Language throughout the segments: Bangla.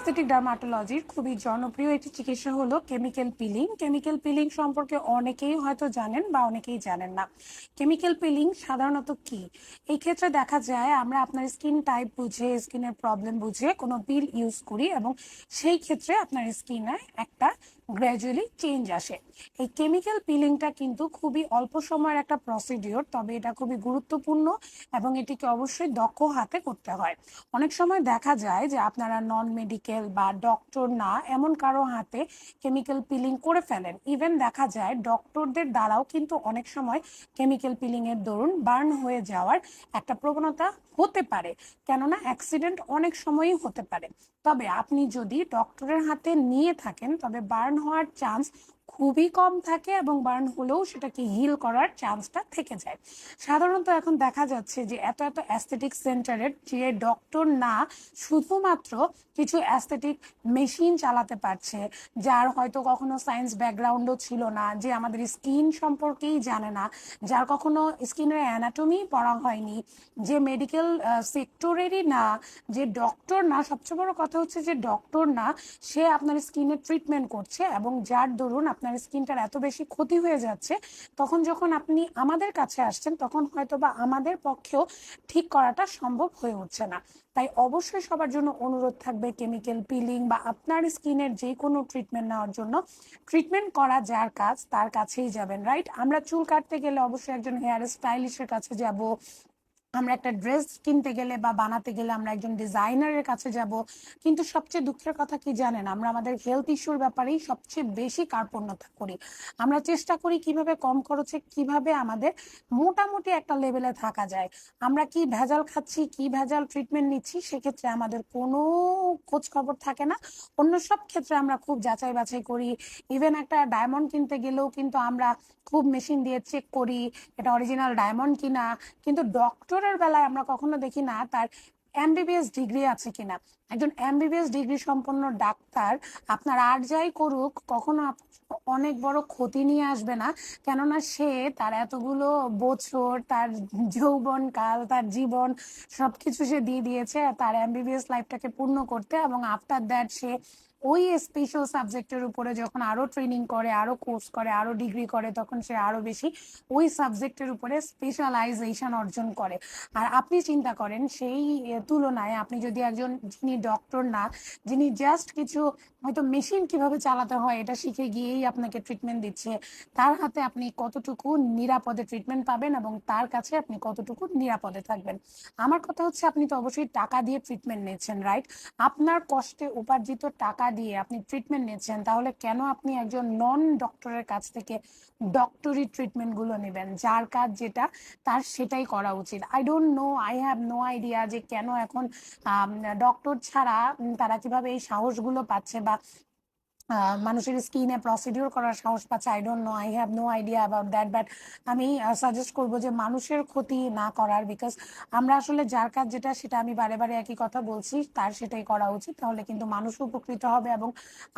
অ্যাস্থেটিক ডার্মাটোলজির খুবই জনপ্রিয় একটি চিকিৎসা হলো কেমিক্যাল পিলিং। কেমিক্যাল পিলিং সম্পর্কে অনেকেই হয়তো জানেন বা অনেকেই জানেন না। কেমিক্যাল পিলিং সাধারণত কি? এই ক্ষেত্রে দেখা যায় আমরা আপনার স্কিন টাইপ বুঝে, স্কিনের প্রবলেম বুঝে কোনো পিল ইউজ করি এবং সেই ক্ষেত্রে আপনার স্কিনে একটা গ্র্যাজুয়ালি চেঞ্জ আসে। এই কেমিক্যাল পিলিংটা কিন্তু খুবই অল্প সময়ের একটা প্রসিডিওর, তবে এটা খুবই গুরুত্বপূর্ণ এবং এটিকে অবশ্যই দক্ষ হাতে করতে হয়। অনেক সময় দেখা যায় যে আপনারা নন মেডিকেল বা ডক্টর না এমন কারো হাতে কেমিক্যাল পিলিং করে ফেলেন। ইভেন দেখা যায় ডক্টরদের দ্বারাও কিন্তু অনেক সময় কেমিক্যাল পিলিং এর দরুন বার্ন হয়ে যাওয়ার একটা প্রবণতা হতে পারে, কেননা অ্যাক্সিডেন্ট অনেক সময়ই হতে পারে। তবে আপনি যদি ডক্টরের হাতে নিয়ে থাকেন তবে বার্ন হওয়ার চান্স খুবই কম থাকে এবং বার্ন হলেও সেটাকে হিল করার চান্সটা থেকে যায়। সাধারণত এখন দেখা যাচ্ছে যে এত এত অ্যাস্থেটিক সেন্টারের যে ডক্টর না, শুধুমাত্র কিছু অ্যাস্থেটিক মেশিন চালাতে পারছে, যার হয়তো কখনো সায়েন্স ব্যাকগ্রাউন্ডও ছিল না, যে আমাদের স্কিন সম্পর্কেই জানে না, যার কখনো স্কিনের অ্যানাটমি পড়া হয়নি, যে মেডিকেল সেক্টরেরই না, যে ডক্টর না, সবচেয়ে বড় কথা হচ্ছে যে ডক্টর না, সে আপনার স্কিনের ট্রিটমেন্ট করছে এবং যার দরুন আপনার স্কিনটার এত বেশি ক্ষতি হয়ে যাচ্ছে, তখন যখন আপনি আমাদের কাছে আসছেন তখন হয়তো বা আমাদের পক্ষেও ঠিক করাটা সম্ভব হয়ে উঠছে না। তাই অবশ্যই সবার জন্য অনুরোধ থাকবে, কেমিক্যাল পিলিং বা আপনার স্কিনের যে কোনো ট্রিটমেন্ট নেওয়ার জন্য ট্রিটমেন্ট করা যার কাজ তার কাছেই যাবেন, রাইট? আমরা চুল কাটতে গেলে অবশ্যই একজন হেয়ার স্টাইলিস্টের কাছে যাব, আমরা একটা ড্রেস কিনতে গেলে বা বানাতে গেলে আমরা একজন ডিজাইনারের কাছে যাব। কিন্তু সবচেয়ে দুঃখের কথা কি জানেন, আমরা আমাদের হেলথ ইস্যুর ব্যাপারেই সবচেয়ে বেশি কার্পণ্যতা করি। আমরা চেষ্টা করি কিভাবে কম খরচে কিভাবে আমাদের মোটামুটি একটা লেভেলে থাকা যায়। আমরা কি ভেজাল খাচ্ছি, কি ভেজাল ট্রিটমেন্ট নিচ্ছি, সেক্ষেত্রে আমাদের কোনো খোঁজ খবর থাকে না। অন্য সব ক্ষেত্রে আমরা খুব যাচাই বাছাই করি। ইভেন একটা ডায়মন্ড কিনতে গেলেও কিন্তু আমরা খুব মেশিন দিয়ে চেক করি এটা অরিজিনাল ডায়মন্ড কিনা। কিন্তু ডক্টরের বেলায় আমরা কখনো দেখি না তার এমবিবিএস ডিগ্রি আছে কিনা। একজন এমবিবিএস ডিগ্রি সম্পন্ন ডাক্তার আপনার আর যাই করুক কখনো অনেক বড় ক্ষতি নিয়ে আসবে না, কেননা সে তার এতগুলো বছর, তার যৌবন কাল, তার জীবন সবকিছু সে দিয়ে দিয়েছে তার এমবিবিএস লাইফটাকে পূর্ণ করতে, এবং আফটার দ্যাট সে ওই স্পেশাল সাবজেক্টের উপরে যখন আরো ট্রেনিং করে, আরো কোর্স করে, আরো ডিগ্রি করে, তখন সে আরো বেশি ওই সাবজেক্টের উপরে স্পেশালাইজেশন অর্জন করে। আর আপনি চিন্তা করেন সেই তুলনায় আপনি যদি একজন যিনি ডক্টর না, যিনি জাস্ট কিছু হয়তো মেশিন কিভাবে চালাতে হয় এটা শিখে গিয়েই আপনাকে ট্রিটমেন্ট দিচ্ছে, তার হাতে আপনি কতটুকু নিরাপদে ট্রিটমেন্ট পাবেন এবং তার কাছে আপনি কতটুকু নিরাপদে থাকবেন। আমার কথা হচ্ছে আপনি তো অবশ্যই টাকা দিয়ে ট্রিটমেন্ট নিচ্ছেন, রাইট? আপনার কষ্টে উপার্জিত টাকা দিয়ে আপনি ট্রিটমেন্ট নিচ্ছেন, তাহলে কেন আপনি একজন নন ডক্টরের কাছ থেকে ডক্টরি ট্রিটমেন্ট গুলো নেবেন? যার কাজ যেটা তার সেটাই করা উচিত। I don't know, I have no idea যে কেন এখন ডক্টর ছাড়া তারা কিভাবে এই সাহসগুলো পাচ্ছে বা মানুষের স্কিনে প্রসিডিওর করার সাহস পাচ্ছে। I don't know, I have no idea about that, but আমি সাজেস্ট করবো যে মানুষের ক্ষতি না করার, বিকজ আমরা আসলে যার কাজ যেটা সেটা আমি বারে বারে একই কথা বলছি, তার সেটাই করা উচিত। তাহলে কিন্তু মানুষ উপকৃত হবে এবং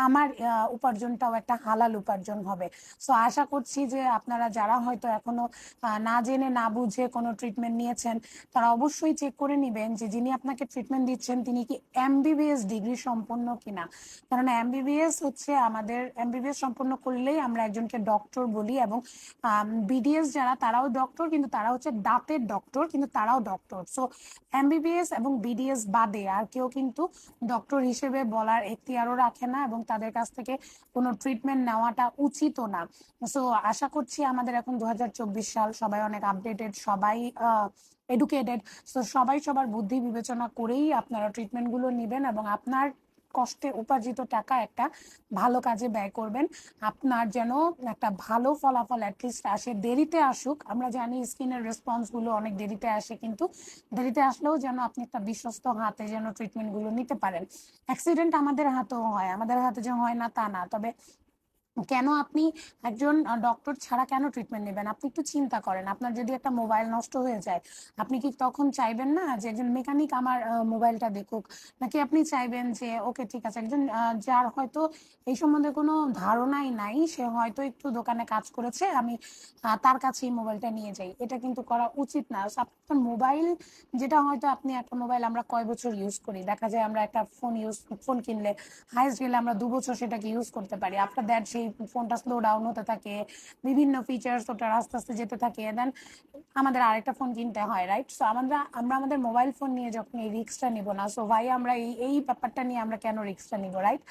আমার উপার্জনটাও একটা হালাল উপার্জন হবে। সো আশা করছি যে আপনারা যারা হয়তো এখনো না জেনে না বুঝে কোনো ট্রিটমেন্ট নিয়েছেন, তারা অবশ্যই চেক করে নেবেন যে যিনি আপনাকে ট্রিটমেন্ট দিচ্ছেন তিনি কি এমবিবিএস ডিগ্রি সম্পন্ন কিনা। কারণ এমবিবিএস হচ্ছে, আমাদের এমবিবিএস সম্পন্ন করলেই আমরা একজনকে ডক্টর বলি, এবং বিডিএস যারা তারাও ডক্টর, কিন্তু তারা হচ্ছে দাঁতের ডক্টর, কিন্তু তারাও ডক্টর। সো এমবিবিএস এবং বিডিএস বাদে আর কেউ কিন্তু ডক্টর হিসেবে বলার এখতিয়ারও রাখে না এবং তাদের কাছ থেকে কোনো ট্রিটমেন্ট নেওয়াটা উচিতও না। সো আশা করছি আমাদের এখন 2024 সাল, সবাই অনেক আপডেটেড, সবাই এডুকেটেড। সো সবাই সবার বুদ্ধি বিবেচনা করেই আপনারা ট্রিটমেন্টগুলো নেবেন এবং আপনার কষ্টে উপার্জিত টাকা একটা ভালো কাজে ব্যয় করবেন। আপনার যেন একটা ভালো ফলাফল অ্যাটলিস্ট আসে, দেরিতে আসুক। আমরা জানি স্কিনের রেসপন্স গুলো অনেক দেরিতে আসে, কিন্তু দেরিতে আসলেও যেন আপনি একটা বিশ্বস্ত হাতে যেন ট্রিটমেন্ট গুলো নিতে পারেন। অ্যাক্সিডেন্ট আমাদের হাতেও হয়, আমাদের হাতে যে হয় না তা না, তবে কেন আপনি একজন ডক্টর ছাড়া কেন ট্রিটমেন্ট নেবেন? আপনি একটু চিন্তা করেন। আপনার যদি একটা মোবাইল নষ্ট হয়ে যায়, আপনি কি তখন চাইবেন না যে একজন মেকানিক আমার মোবাইলটা দেখুক? নাকি আপনি চাইবেন যে ওকে ঠিক আছে, একজন যার হয়তো এই সম্বন্ধে কোনো ধারণাই নাই, সে হয়তো একটু দোকানে কাজ করেছে, আমি তার কাছেই মোবাইলটা নিয়ে যাই। এটা কিন্তু করা উচিত না। সো আপনার মোবাইল যেটা হয়তো আপনি একটা মোবাইল আমরা কয় বছর ইউজ করি? দেখা যায় আমরা একটা ফোন কিনলে হাইস্ট গেলে আমরা ২ বছর সেটাকে ইউজ করতে পারি। আফটার দ্যাট সেই ফোনটা স্লো ডাউন হতে থাকে। বিভিন্ন ফিচার্স ওটার আস্তে, আস্তে যেতে থাকে। দেন আমাদের আরেকটা ফোন কিনতে হয়, রাইট? সো আমরা আমাদের মোবাইল ফোন নিয়ে যখন এই রিস্কটা নিব না, সো ভাই আমরা এই ব্যাপারটা নিয়ে আমরা কেন রিস্কটা নিব, রাইট?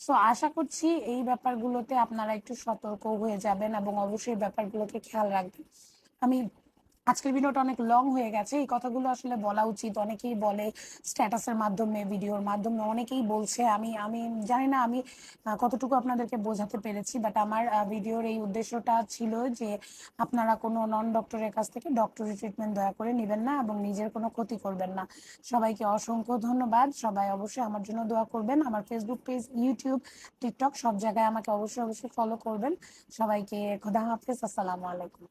সো আশা করছি এই ব্যাপারগুলোতে আপনারা একটু সতর্ক হয়ে যাবেন এবং অবশ্যই ব্যাপারগুলোকে খেয়াল রাখবেন। আমি আজকের ভিডিওটা অনেক লং হয়ে গেছে, এই কথাগুলো আসলে বলা উচিত। অনেকেই বলে স্ট্যাটাসের মাধ্যমে, ভিডিওর মাধ্যমে অনেকেই বলছে। আমি আমি জানি না আমি কতটুকু আপনাদেরকে বোঝাতে পেরেছি, বাট আমার ভিডিওর এই উদ্দেশ্যটা ছিল যে আপনারা কোনো নন ডক্টরের কাছ থেকে ডক্টরি ট্রিটমেন্ট দয়া করে নেবেন না এবং নিজের কোনো ক্ষতি করবেন না। সবাইকে অসংখ্য ধন্যবাদ। সবাই অবশ্যই আমার জন্য দোয়া করবেন। আমার ফেসবুক পেজ, ইউটিউব, টিকটক সব জায়গায় আমাকে অবশ্যই অবশ্যই ফলো করবেন। সবাইকে খোদা হাফেজ, আসসালামু আলাইকুম।